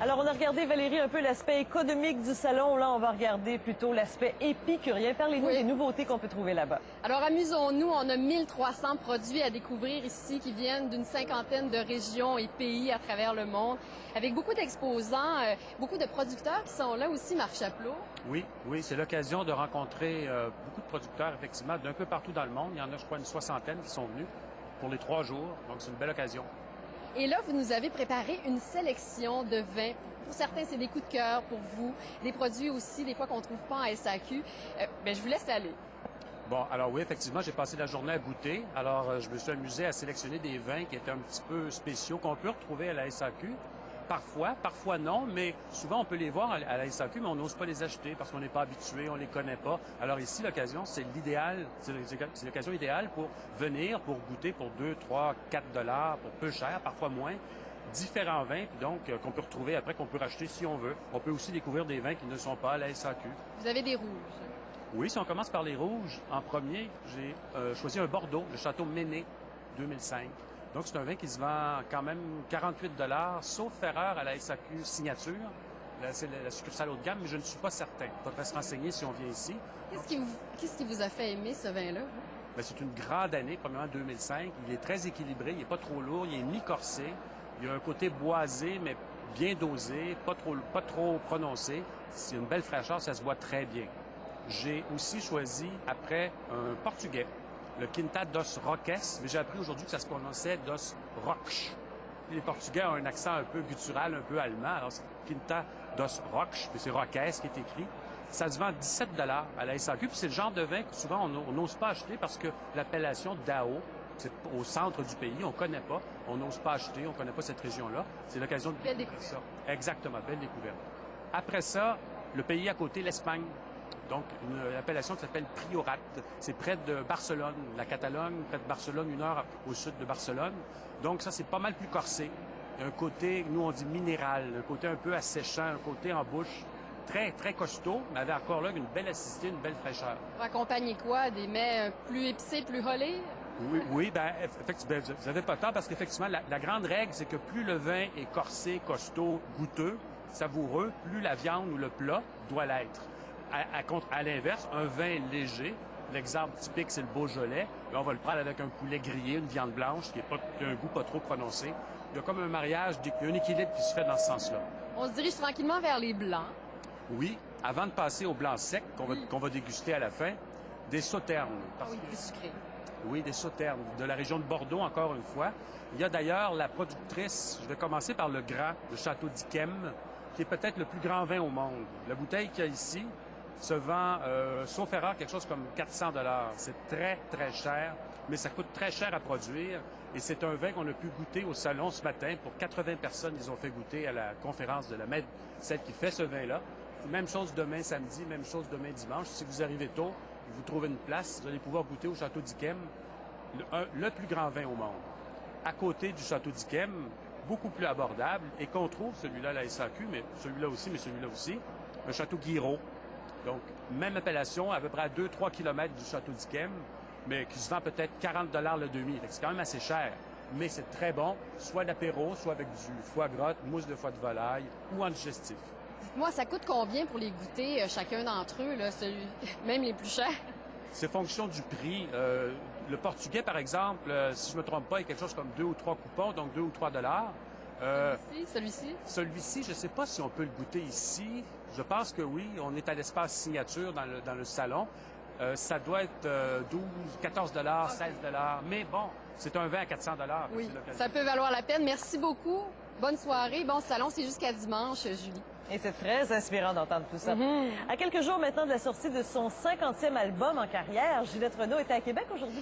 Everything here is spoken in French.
Alors, on a regardé, Valérie, un peu l'aspect économique du salon. Là, on va regarder plutôt l'aspect épicurien. Parlez-nous des nouveautés qu'on peut trouver là-bas. Alors, amusons-nous. On a 1300 produits à découvrir ici qui viennent d'une cinquantaine de régions et pays à travers le monde, avec beaucoup d'exposants, beaucoup de producteurs qui sont là aussi, Marc Chapelot. Oui, c'est l'occasion de rencontrer beaucoup de producteurs, effectivement, d'un peu partout dans le monde. Il y en a, je crois, une soixantaine qui sont venus pour les 3 jours. Donc, c'est une belle occasion. Et là, vous nous avez préparé une sélection de vins. Pour certains, c'est des coups de cœur pour vous. Des produits aussi, des fois, qu'on ne trouve pas en SAQ. Je vous laisse aller. Bon, alors oui, effectivement, j'ai passé la journée à goûter. Alors, je me suis amusé à sélectionner des vins qui étaient un petit peu spéciaux, qu'on peut retrouver à la SAQ. Parfois non, mais souvent on peut les voir à la SAQ, mais on n'ose pas les acheter parce qu'on n'est pas habitué, on les connaît pas. Alors ici, l'occasion, c'est l'idéal, c'est l'occasion idéale pour venir, pour goûter pour 2, 3, 4 $ pour peu cher, parfois moins. Différents vins, donc, qu'on peut retrouver après, qu'on peut racheter si on veut. On peut aussi découvrir des vins qui ne sont pas à la SAQ. Vous avez des rouges. Oui, si on commence par les rouges, en premier, j'ai choisi un Bordeaux, le Château Méné 2005. Donc, c'est un vin qui se vend quand même 48 $, sauf erreur à la SAQ signature. C'est la succursale haut de gamme, mais je ne suis pas certain. Il faudrait se renseigner si on vient ici. Qu'est-ce qui vous a fait aimer ce vin-là? C'est une grande année, premièrement 2005. Il est très équilibré, il n'est pas trop lourd, il est mi-corsé. Il y a un côté boisé, mais bien dosé, pas trop prononcé. C'est une belle fraîcheur, ça se voit très bien. J'ai aussi choisi, après, un portugais, le Quinta dos Roques, mais j'ai appris aujourd'hui que ça se prononçait dos Roques. Les Portugais ont un accent un peu guttural, un peu allemand, alors c'est Quinta dos Roques, puis c'est Roques qui est écrit. Ça se vend 17 $ à la SAQ, puis c'est le genre de vin que souvent on n'ose pas acheter parce que l'appellation DAO, c'est au centre du pays, on ne connaît pas, on n'ose pas acheter, on ne connaît pas cette région-là. C'est l'occasion de découvrir ça. Exactement, belle découverte. Après ça, le pays à côté, l'Espagne. Donc, une appellation qui s'appelle Priorat. C'est près de Barcelone, la Catalogne, près de Barcelone, 1 heure au sud de Barcelone. Donc, ça, c'est pas mal plus corsé. Il y a un côté, nous, on dit minéral, un côté un peu asséchant, un côté en bouche, très, très costaud, mais avec encore là une belle acidité, une belle fraîcheur. Pour accompagner quoi? Des mets plus épicés, plus rollés? Oui, effectivement, vous n'avez pas tort parce qu'effectivement, la grande règle, c'est que plus le vin est corsé, costaud, goûteux, savoureux, plus la viande ou le plat doit l'être. À l'inverse, un vin léger, l'exemple typique, c'est le Beaujolais. Là, on va le prendre avec un poulet grillé, une viande blanche qui a un goût pas trop prononcé. Il y a comme un mariage, il y a un équilibre qui se fait dans ce sens-là. On se dirige tranquillement vers les blancs. Oui, avant de passer au blanc sec qu'on va déguster à la fin, des sauternes. Oui, plus sucré. Oui, des sauternes, de la région de Bordeaux, encore une fois. Il y a d'ailleurs la productrice, je vais commencer par le Grand, le Château d'Yquem, qui est peut-être le plus grand vin au monde. La bouteille qu'il y a ici se vend, sauf erreur, quelque chose comme 400 $. C'est très, très cher, mais ça coûte très cher à produire. Et c'est un vin qu'on a pu goûter au salon ce matin. Pour 80 personnes, ils ont fait goûter à la conférence de la maître, celle qui fait ce vin-là. Même chose demain samedi, même chose demain dimanche. Si vous arrivez tôt, vous trouvez une place, vous allez pouvoir goûter au Château d'Yquem, le plus grand vin au monde. À côté du Château d'Yquem, beaucoup plus abordable, et qu'on trouve celui-là à la SAQ, mais celui-là aussi, un Château Guiraud. Donc, même appellation, à peu près à 2-3 km du Château d'Yquem, mais qui se vend peut-être 40 $ le demi. C'est quand même assez cher, mais c'est très bon, soit d'apéro, soit avec du foie gras, mousse de foie de volaille ou en digestif. Dites-moi, ça coûte combien pour les goûter, chacun d'entre eux, là, même les plus chers? C'est fonction du prix. Le portugais, par exemple, si je me trompe pas, il y a quelque chose comme 2 ou 3 coupons, donc 2 ou 3 $. Celui-ci? Celui-ci, je ne sais pas si on peut le goûter ici. Je pense que oui. On est à l'espace signature dans le salon. Ça doit être 12, 14 $, 16 $. Mais bon, c'est un vin à 400 $. Oui, ça peut valoir la peine. Merci beaucoup. Bonne soirée. Bon salon, c'est jusqu'à dimanche, Julie. Et c'est très inspirant d'entendre tout ça. À quelques jours maintenant de la sortie de son 50e album en carrière, Juliette Renaud était à Québec aujourd'hui.